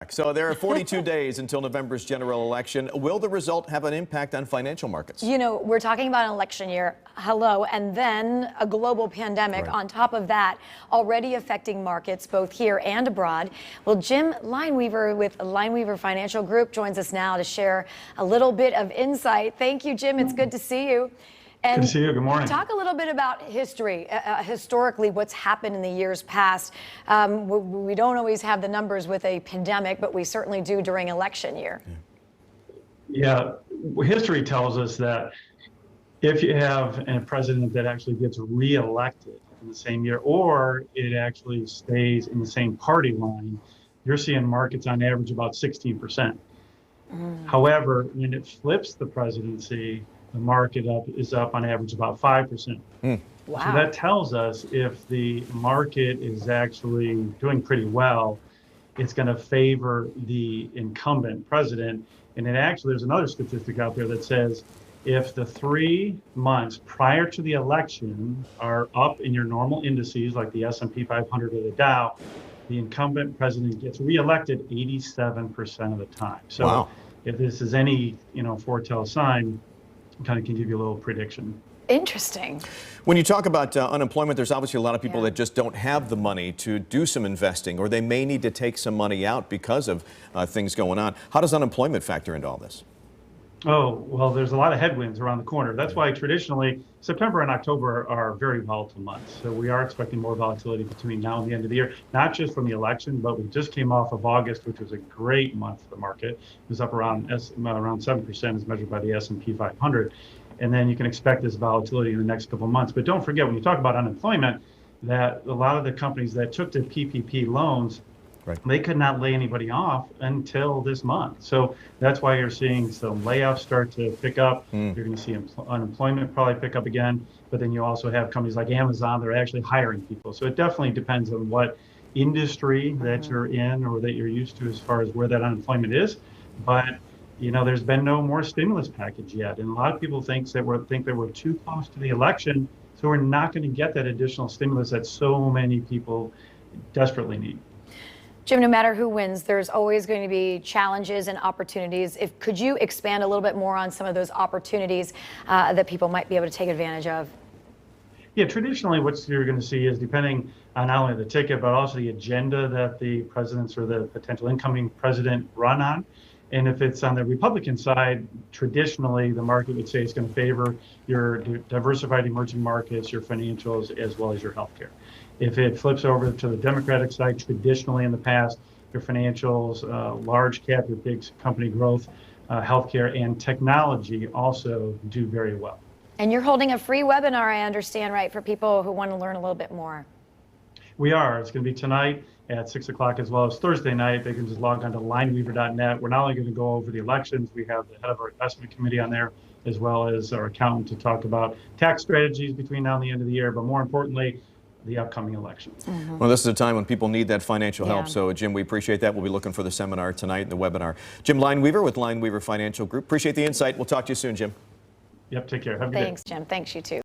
So there are 42 days until November's general election. Will the result have an impact on financial markets? You know, we're talking about an election year, hello, and then a global pandemic on top of that, already affecting markets both here and abroad. Well, Jim Lineweaver with Lineweaver Financial Group joins us now to share a little bit of insight. Thank you, Jim. It's good to see you. And good to see you. Good morning. Talk a little bit about history, historically, what's happened in the years past. We don't always have the numbers with a pandemic, but we certainly do during election year. Yeah, history tells us that if you have a president that actually gets reelected in the same year, or it actually stays in the same party line, you're seeing markets on average about 16%. However, when it flips the presidency, the market is up on average about 5%. Wow. So that tells us if the market is actually doing pretty well, it's going to favor the incumbent president. And it actually, there's another statistic out there that says if the 3 months prior to the election are up in your normal indices like the S&P 500 or the Dow, the incumbent president gets reelected 87% of the time. So if this is any, foretell sign, kind of can give you a little prediction. Interesting. When you talk about unemployment, there's obviously a lot of people that just don't have the money to do some investing, or they may need to take some money out because of things going on. How does unemployment factor into all this? Oh, well, there's a lot of headwinds around the corner. That's why traditionally September and October are very volatile months. So we are expecting more volatility between now and the end of the year, not just from the election, but we just came off of August, which was a great month for the market. It was up around 7% as measured by the S&P 500. And then you can expect this volatility in the next couple of months. But don't forget, when you talk about unemployment, that a lot of the companies that took the PPP loans, they could not lay anybody off until this month. So that's why you're seeing some layoffs start to pick up. You're going to see unemployment probably pick up again. But then you also have companies like Amazon that are actually hiring people. So it definitely depends on what industry that you're in or that you're used to as far as where that unemployment is. But there's been no more stimulus package yet. And a lot of people think that we're too close to the election. So we're not going to get that additional stimulus that so many people desperately need. Jim, no matter who wins, there's always going to be challenges and opportunities. Could you expand a little bit more on some of those opportunities that people might be able to take advantage of? Yeah, traditionally what you're going to see is, depending on not only the ticket, but also the agenda that the presidents or the potential incoming president run on. And if it's on the Republican side, traditionally the market would say it's going to favor your diversified emerging markets, your financials, as well as your healthcare. If it flips over to the Democratic side, traditionally in the past, your financials, large cap, your big company growth, healthcare, and technology also do very well. And you're holding a free webinar, I understand, right, for people who want to learn a little bit more. We are. It's going to be tonight at 6 o'clock, as well as Thursday night. They can just log on to lineweaver.net. We're not only going to go over the elections, we have the head of our investment committee on there, as well as our accountant to talk about tax strategies between now and the end of the year, but more importantly, the upcoming elections. Well, this is a time when people need that financial help. So, Jim, we appreciate that. We'll be looking for the seminar tonight and the webinar. Jim Lineweaver with Lineweaver Financial Group. Appreciate the insight. We'll talk to you soon, Jim. Yep, take care. Have a good day. Thanks, Jim. Thanks, you too.